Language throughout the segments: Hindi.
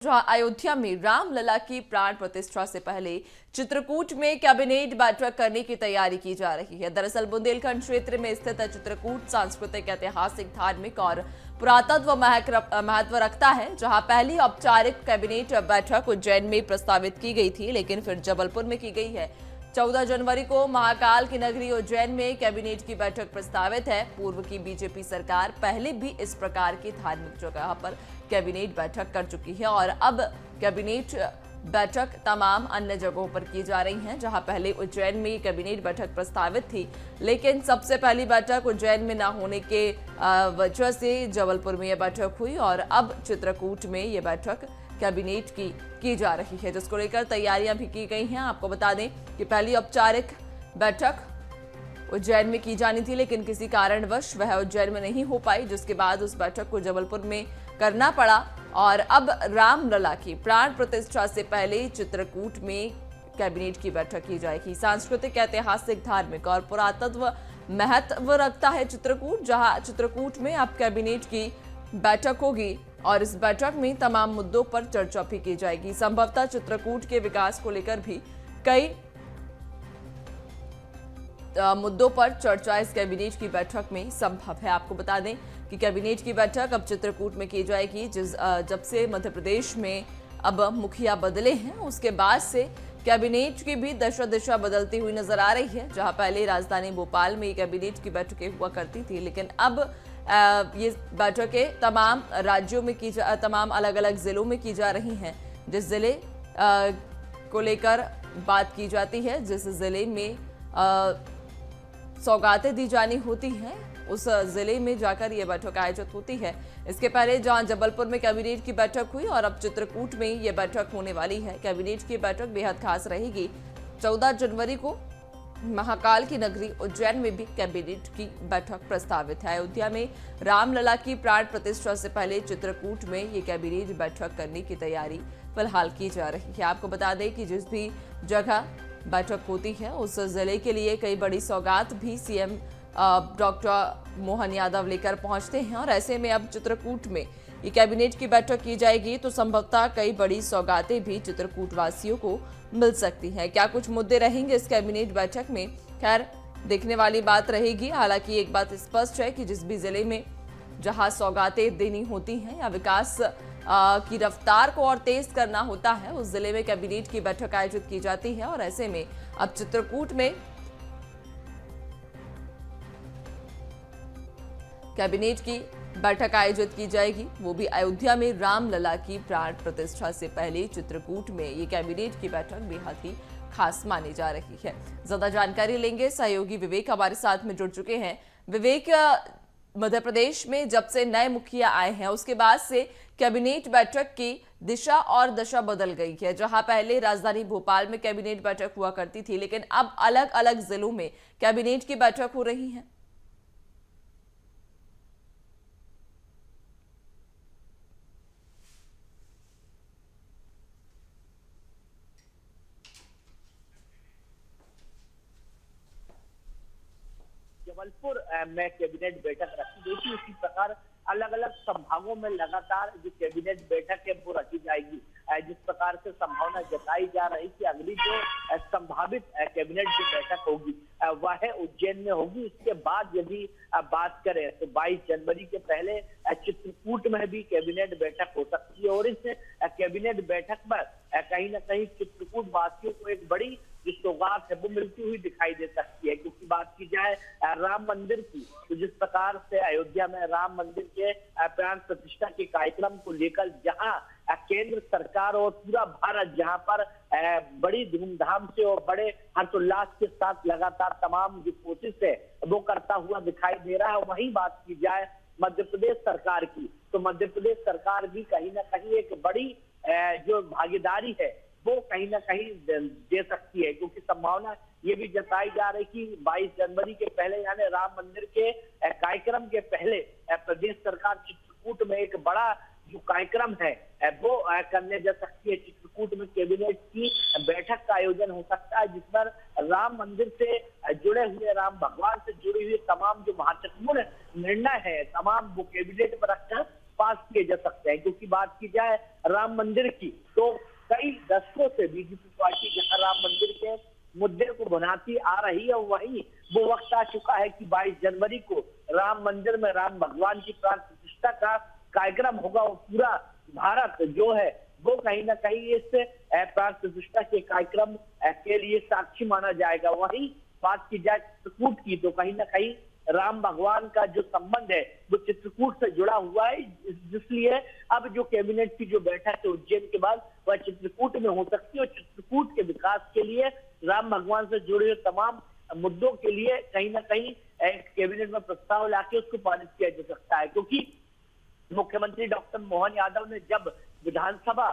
जहां अयोध्या में रामलला की प्राण प्रतिष्ठा से पहले चित्रकूट में कैबिनेट बैठक करने की तैयारी की जा रही है। दरअसल बुंदेलखंड क्षेत्र में स्थित चित्रकूट सांस्कृतिक, ऐतिहासिक, धार्मिक और पुरातत्व महत्व रखता है। जहां पहली औपचारिक कैबिनेट बैठक उज्जैन में प्रस्तावित की गई थी, लेकिन फिर जबलपुर में की गई है। 14 जनवरी को महाकाल की नगरी उज्जैन में कैबिनेट की बैठक प्रस्तावित है। पूर्व की बीजेपी सरकार पहले भी इस प्रकार की धार्मिक जगह पर कैबिनेट बैठक कर चुकी है और अब कैबिनेट बैठक तमाम अन्य जगहों पर की जा रही है। जहां पहले उज्जैन में कैबिनेट बैठक प्रस्तावित थी, लेकिन सबसे पहली बैठक उज्जैन में न होने के वजह से जबलपुर में यह बैठक हुई और अब चित्रकूट में यह बैठक कैबिनेट की जा रही है, जिसको लेकर तैयारियां भी की गई हैं। आपको बता दें कि पहली औपचारिक बैठक उज्जैन में की जानी थी, लेकिन किसी कारणवश वह उज्जैन में नहीं हो पाई, जिसके बाद उस बैठक को जबलपुर में करना पड़ा और अब रामलला की प्राण प्रतिष्ठा से पहले चित्रकूट में कैबिनेट की बैठक की जाएगी। सांस्कृतिक, ऐतिहासिक, धार्मिक और पुरातत्व महत्व रखता है चित्रकूट, जहां चित्रकूट में अब कैबिनेट की बैठक होगी और इस बैठक में तमाम मुद्दों पर चर्चा भी की जाएगी। संभवतः चित्रकूट के विकास को लेकर भी कई मुद्दों पर चर्चा इस कैबिनेट की बैठक में संभव है। आपको बता दें कि कैबिनेट की बैठक अब चित्रकूट में की जाएगी। जब से मध्य प्रदेश में अब मुखिया बदले हैं, उसके बाद से कैबिनेट की भी दिशा बदलती हुई नजर आ रही है। जहां पहले राजधानी भोपाल में कैबिनेट की बैठकें हुआ करती थी, लेकिन अब ये बैठकें तमाम राज्यों में तमाम अलग अलग जिलों में की जा रही हैं। जिस जिले को लेकर बात की जाती है, जिस जिले में सौगातें दी जानी होती हैं, उस जिले में जाकर यह बैठक आयोजित होती है। इसके पहले जहां जबलपुर में कैबिनेट की बैठक हुई और अब चित्रकूट में यह बैठक होने वाली है। कैबिनेट की बैठक बेहद खास रहेगी। 14 जनवरी को महाकाल की नगरी उज्जैन में भी कैबिनेट की बैठक प्रस्तावित है। अयोध्या में रामलला की प्राण प्रतिष्ठा से पहले चित्रकूट में ये कैबिनेट बैठक करने की तैयारी फिलहाल की जा रही है। आपको बता दें कि जिस भी जगह बैठक होती है, उस जिले के लिए कई बड़ी सौगात भी सीएम डॉक्टर मोहन यादव लेकर पहुंचते हैं और ऐसे में अब चित्रकूट में ये कैबिनेट की बैठक की जाएगी तो संभवतः कई बड़ी सौगातें भी चित्रकूट वासियों को मिल सकती हैं। क्या कुछ मुद्दे रहेंगे इस कैबिनेट बैठक में, खैर देखने वाली बात रहेगी। हालांकि एक बात स्पष्ट है कि जिस भी जिले में जहां सौगातें देनी होती हैं या विकास की रफ्तार को और तेज करना होता है, उस जिले में कैबिनेट की बैठक आयोजित की जाती है और ऐसे में अब चित्रकूट में कैबिनेट की बैठक आयोजित की जाएगी, वो भी अयोध्या में रामलला की प्राण प्रतिष्ठा से पहले चित्रकूट में ये कैबिनेट की बैठक बेहद ही खास मानी जा रही है। ज्यादा जानकारी लेंगे, सहयोगी विवेक हमारे साथ में जुड़ चुके हैं। विवेक, मध्य प्रदेश में जब से नए मुखिया आए हैं, उसके बाद से कैबिनेट बैठक की दिशा और दशा बदल गई है। जहां पहले राजधानी भोपाल में कैबिनेट बैठक हुआ करती थी, लेकिन अब अलग अलग जिलों में कैबिनेट की बैठक हो रही है। जबलपुर में कैबिनेट बैठक रखी गई थी, उसी प्रकार अलग अलग संभागों में लगातार जो कैबिनेट बैठक है वो रखी जाएगी। जिस प्रकार से संभावना जताई जा रही कि अगली जो संभावित कैबिनेट की बैठक होगी वह है उज्जैन में होगी। इसके बाद यदि बात करें तो 22 जनवरी के पहले चित्रकूट में भी कैबिनेट बैठक हो सकती है और इस कैबिनेट बैठक पर कहीं ना कहीं चित्रकूट वासियों को एक बड़ी जो सौगात है वो मिलती हुई दिखाई दे सकती है। क्योंकि बात की जाए राम मंदिर की, तो जिस प्रकार से अयोध्या में राम मंदिर के प्राण प्रतिष्ठा के कार्यक्रम को लेकर जहां केंद्र सरकार और पूरा भारत जहां पर बड़ी धूमधाम से और बड़े हर्षोल्लास के साथ लगातार तमाम जो कोशिश है वो करता हुआ दिखाई दे रहा है, वहीं बात की जाए मध्य प्रदेश सरकार की, तो मध्य प्रदेश सरकार भी कहीं ना कहीं एक बड़ी जो भागीदारी है वो कहीं ना कहीं दे सकती है। क्योंकि संभावना ये भी जताई जा रही कि 22 जनवरी के पहले यानी राम मंदिर के कार्यक्रम के पहले प्रदेश सरकार चित्रकूट में एक बड़ा जो कार्यक्रम है वो करने जा सकती है। चित्रकूट में कैबिनेट की बैठक का आयोजन हो सकता है, जिस पर राम मंदिर से जुड़े हुए, राम भगवान से जुड़ी हुई तमाम जो महत्वपूर्ण निर्णय है तमाम वो कैबिनेट पर रखकर पास किए जा सकते हैं। क्योंकि बात की जाए राम मंदिर की, तो कई दशकों से बीजेपी पार्टी जहां राम मंदिर के मुद्दे को बनाती आ रही है, वहीं वो वक्त आ चुका है कि 22 जनवरी को राम मंदिर में राम भगवान की प्राण प्रतिष्ठा का कार्यक्रम होगा और पूरा भारत जो है वो कहीं ना कहीं इस प्राण प्रतिष्ठा के कार्यक्रम के लिए साक्षी माना जाएगा। वहीं बात की जाए चित्रकूट की, तो कहीं ना कहीं राम भगवान का जो संबंध है वो चित्रकूट से जुड़ा हुआ है, जिसलिए अब जो कैबिनेट की जो बैठक है उज्जैन के बाद वह चित्रकूट में हो सकती है और चित्रकूट के विकास के लिए राम भगवान से जुड़े हुए तमाम मुद्दों के लिए कहीं ना कहीं कैबिनेट में प्रस्ताव लाके उसको पारित किया जा सकता है। क्योंकि मुख्यमंत्री डॉक्टर मोहन यादव ने जब विधानसभा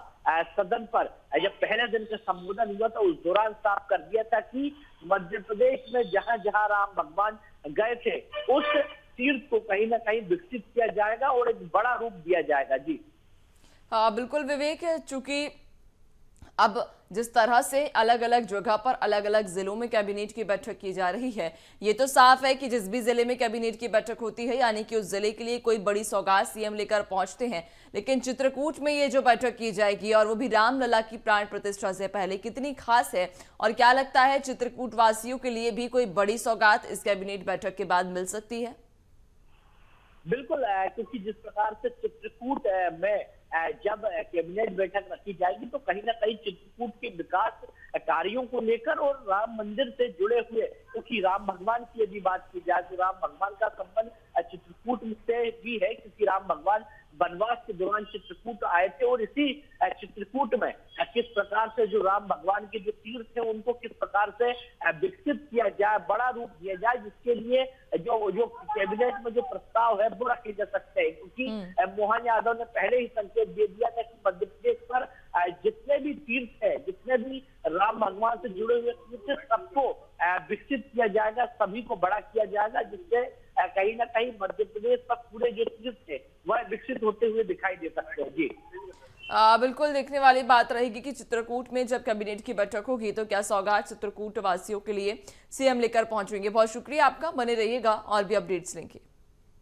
सदन पर जब पहले दिन का संबोधन हुआ तो उस दौरान साफ कर दिया था कि मध्य प्रदेश में जहां जहां राम भगवान गए थे उस तीर्थ को कहीं ना कहीं विकसित किया जाएगा और एक बड़ा रूप दिया जाएगा। जी हाँ बिल्कुल विवेक, चूंकि अब जिस तरह से अलग अलग जगह पर अलग अलग जिलों में कैबिनेट की बैठक की जा रही है, ये तो साफ है कि जिस भी जिले में कैबिनेट की बैठक होती है यानी कि उस जिले के लिए कोई बड़ी सौगात सीएम लेकर पहुंचते हैं। लेकिन चित्रकूट में ये जो बैठक की जाएगी और वो भी रामलला की प्राण प्रतिष्ठा से पहले, कितनी खास है और क्या लगता है चित्रकूट वासियों के लिए भी कोई बड़ी सौगात इस कैबिनेट बैठक के बाद मिल सकती है? बिल्कुल, क्योंकि जिस प्रकार से चित्रकूट में जब कैबिनेट बैठक रखी जाएगी तो कहीं ना कहीं चित्रकूट के विकास कार्यों को लेकर और राम मंदिर से जुड़े हुए, क्योंकि राम भगवान की यदि बात की जाए तो राम भगवान का संबंध चित्रकूट से भी है, क्योंकि राम भगवान वनवास के दौरान चित्रकूट आए थे और इसी चित्रकूट में किस प्रकार से जो राम भगवान के जो तीर्थ है उनको किस प्रकार से विकसित किया जाए, बड़ा रूप दिया जाए, जिसके लिए जो कैबिनेट में जो प्रस्ताव है वो रखे जा सकते हैं। क्योंकि मोहन यादव ने पहले ही संकेत दे दिया था कि मध्य प्रदेश पर जितने भी तीर्थ है, जितने भी राम भगवान से जुड़े हुए तीर्थ, सबको विकसित किया जाएगा, सभी को बड़ा किया जाएगा, जिससे कहीं ना कहीं मध्य प्रदेश पर पूरे जो तीर्थ है वह विकसित होते हुए दिखाई दे सकते हैं। जी बिल्कुल देखने वाली बात रहेगी कि चित्रकूट में जब कैबिनेट की बैठक होगी तो क्या सौगात चित्रकूट वासियों के लिए सीएम लेकर पहुंचेंगे। बहुत शुक्रिया आपका, बने रहिएगा और भी अपडेट्स लेंगे।